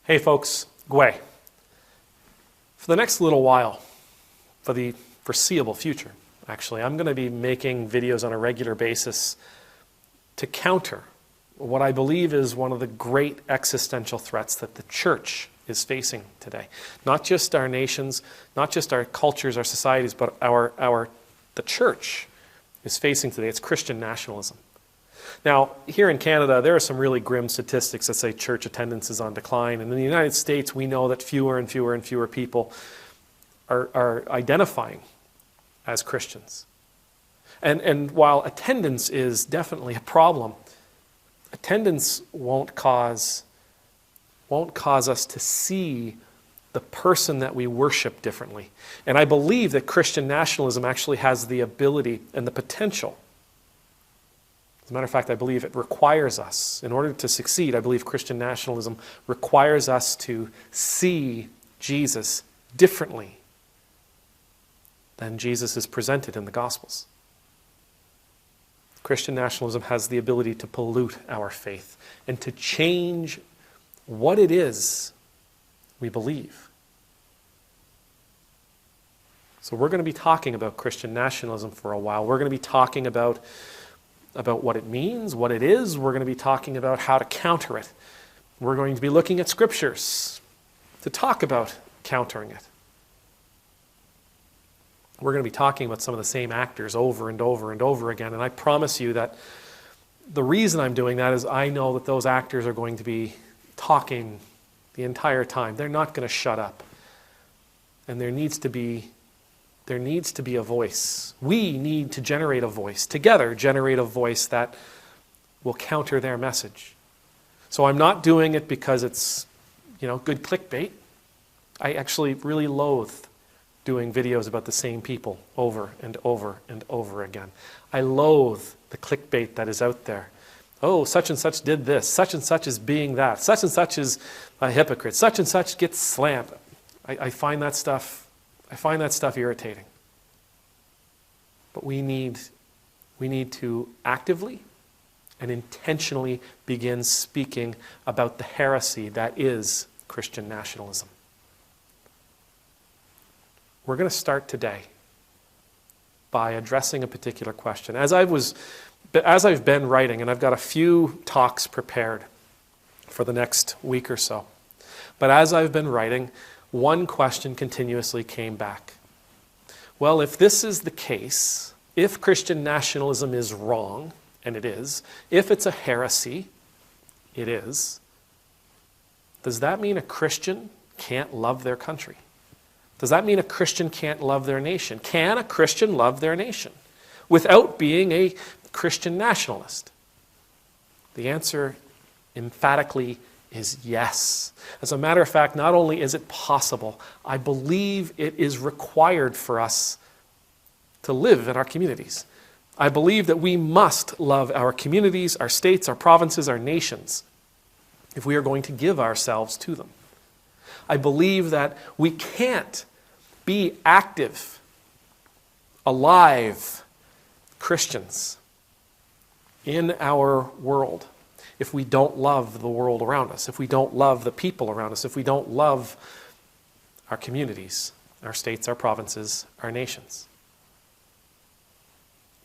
Hey folks, Gwe. For the next little while, for the foreseeable future, actually, I'm going to be making videos on a regular basis to counter what I believe is one of the great existential threats that the church is facing today. Not just our nations, not just our cultures, our societies, but the church is facing today. It's Christian nationalism. Now, here in Canada, there are some really grim statistics that say church attendance is on decline. And in the United States, we know that fewer and fewer and fewer people are identifying as Christians. And while attendance is definitely a problem, attendance won't cause us to see the person that we worship differently. And I believe that Christian nationalism actually has the ability and the potential. As a matter of fact, I believe it requires us, in order to succeed, I believe Christian nationalism requires us to see Jesus differently than Jesus is presented in the Gospels. Christian nationalism has the ability to pollute our faith and to change what it is we believe. So we're going to be talking about Christian nationalism for a while. We're going to be talking about what it means, what it is. We're going to be talking about how to counter it. We're going to be looking at scriptures to talk about countering it. We're going to be talking about some of the same actors over and over and over again. And I promise you that the reason I'm doing that is I know that those actors are going to be talking the entire time. They're not going to shut up. And there needs to be a voice. We need to generate a voice, together generate a voice that will counter their message. So I'm not doing it because it's, good clickbait. I actually really loathe doing videos about the same people over and over and over again. I loathe the clickbait that is out there. Oh, such and such did this. Such and such is being that. Such and such is a hypocrite. Such and such gets slammed. I find that stuff irritating. But we need to actively and intentionally begin speaking about the heresy that is Christian nationalism. We're going to start today by addressing a particular question. As I've been writing, and I've got a few talks prepared for the next week or so, but as I've been writing, one question continuously came back. Well, if this is the case, if Christian nationalism is wrong, and it is, if it's a heresy, it is, does that mean a Christian can't love their country? Does that mean a Christian can't love their nation? Can a Christian love their nation without being a Christian nationalist? The answer emphatically is yes. As a matter of fact, not only is it possible, I believe it is required for us to live in our communities. I believe that we must love our communities, our states, our provinces, our nations, if we are going to give ourselves to them. I believe that we can't be active, alive Christians in our world if we don't love the world around us, if we don't love the people around us, if we don't love our communities, our states, our provinces, our nations.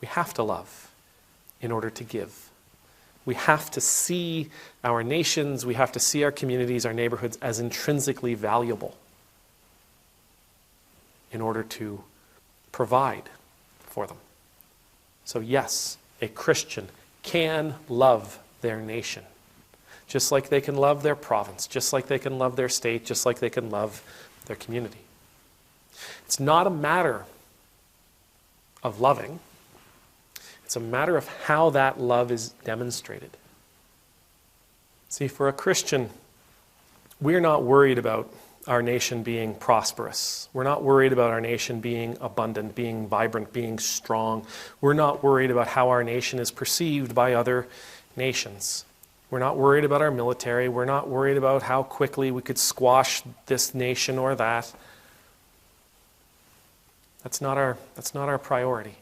We have to love in order to give. We have to see our nations, we have to see our communities, our neighborhoods as intrinsically valuable in order to provide for them. So yes, a Christian can love their nation, just like they can love their province, just like they can love their state, just like they can love their community. It's not a matter of loving. It's a matter of how that love is demonstrated. See, for a Christian, we're not worried about our nation being prosperous. We're not worried about our nation being abundant, being vibrant, being strong. We're not worried about how our nation is perceived by other nations. We're not worried about our military. We're not worried about how quickly we could squash this nation or that. That's not our priority.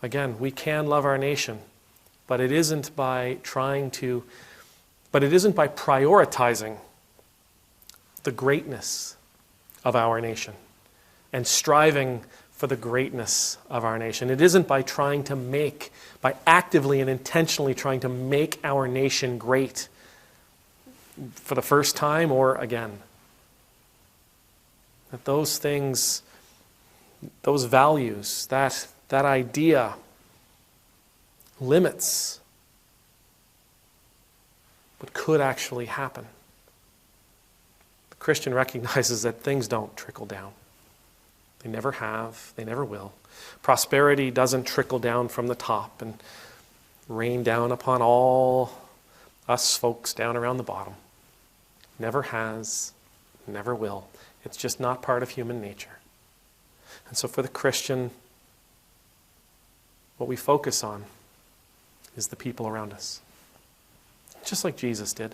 Again, we can love our nation, but it isn't by prioritizing the greatness of our nation and striving for the greatness of our nation. It isn't by actively and intentionally trying to make our nation great for the first time or again. That those things, those values, that idea limits what could actually happen. The Christian recognizes that things don't trickle down. They never have. They never will. Prosperity doesn't trickle down from the top and rain down upon all us folks down around the bottom. Never has. Never will. It's just not part of human nature. And so for the Christian, what we focus on is the people around us. Just like Jesus did.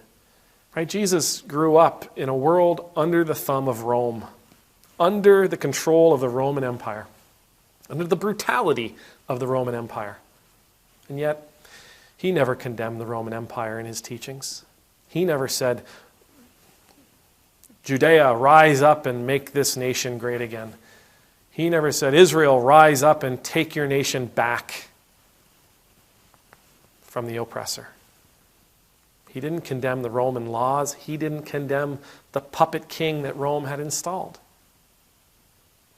Right? Jesus grew up in a world under the thumb of Rome, under the control of the Roman Empire, under the brutality of the Roman Empire. And yet, he never condemned the Roman Empire in his teachings. He never said, Judea, rise up and make this nation great again. He never said, Israel, rise up and take your nation back from the oppressor. He didn't condemn the Roman laws. He didn't condemn the puppet king that Rome had installed.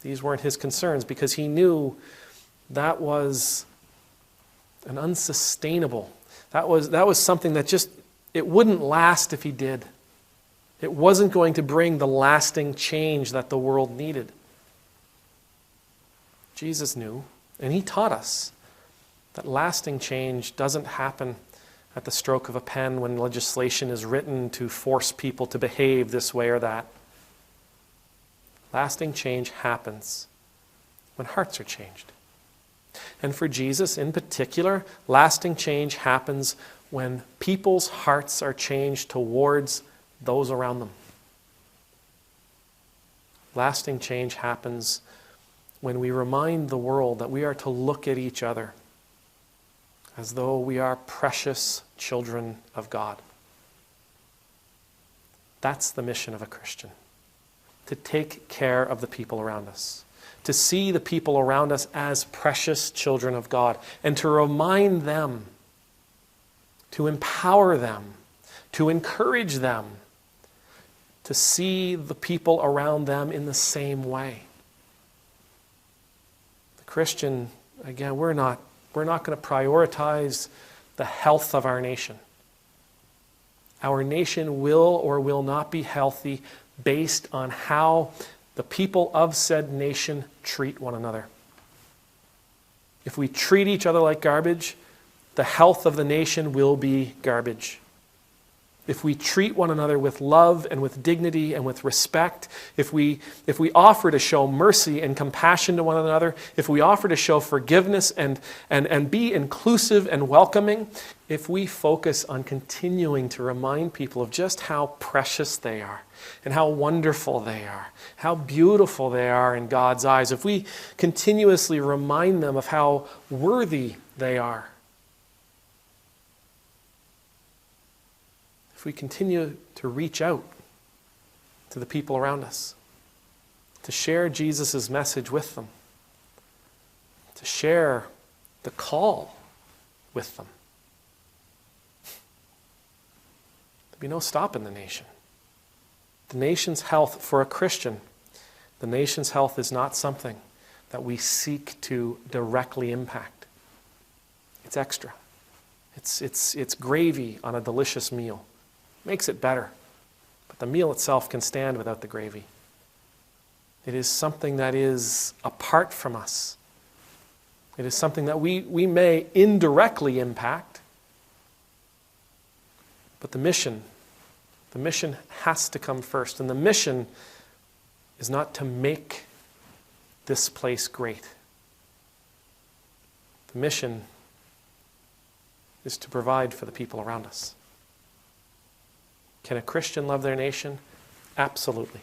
These weren't his concerns because he knew that was an unsustainable. That was something that just, it wouldn't last if he did. It wasn't going to bring the lasting change that the world needed. Jesus knew, and he taught us that lasting change doesn't happen at the stroke of a pen when legislation is written to force people to behave this way or that. Lasting change happens when hearts are changed. And for Jesus in particular, lasting change happens when people's hearts are changed towards those around them. Lasting change happens when we remind the world that we are to look at each other as though we are precious children of God. That's the mission of a Christian. To take care of the people around us. To see the people around us as precious children of God. And to remind them, to empower them, to encourage them, to see the people around them in the same way. The Christian, again, we're not going to prioritize the health of our nation. Our nation will or will not be healthy based on how the people of said nation treat one another. If we treat each other like garbage, the health of the nation will be garbage. If we treat one another with love and with dignity and with respect, if we offer to show mercy and compassion to one another, if we offer to show forgiveness and be inclusive and welcoming, if we focus on continuing to remind people of just how precious they are and how wonderful they are, how beautiful they are in God's eyes, if we continuously remind them of how worthy they are, if we continue to reach out to the people around us, to share Jesus' message with them, to share the call with them, there'll be no stopping the nation. The nation's health for a Christian, the nation's health is not something that we seek to directly impact. It's extra. It's gravy on a delicious meal. Makes it better. But the meal itself can stand without the gravy. It is something that is apart from us. It is something that we may indirectly impact. But the mission has to come first. And the mission is not to make this place great. The mission is to provide for the people around us. Can a Christian love their nation? Absolutely.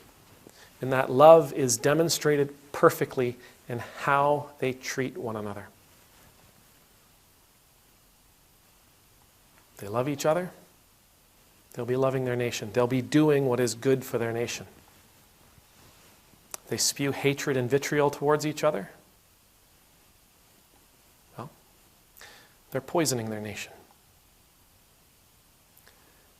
And that love is demonstrated perfectly in how they treat one another. They love each other. They'll be loving their nation. They'll be doing what is good for their nation. They spew hatred and vitriol towards each other. Well, they're poisoning their nation.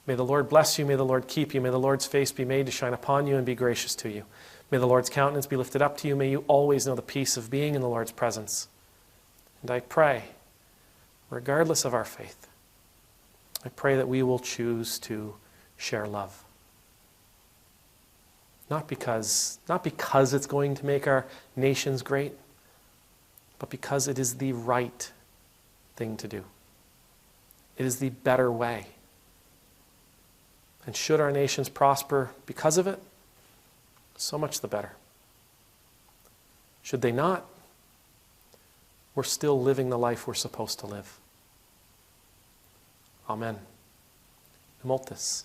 May the Lord bless you. May the Lord keep you. May the Lord's face be made to shine upon you and be gracious to you. May the Lord's countenance be lifted up to you. May you always know the peace of being in the Lord's presence. And I pray, regardless of our faith, I pray that we will choose to share love. Not because it's going to make our nations great, but because it is the right thing to do. It is the better way. And should our nations prosper because of it, so much the better. Should they not, we're still living the life we're supposed to live. Amen. Emultus.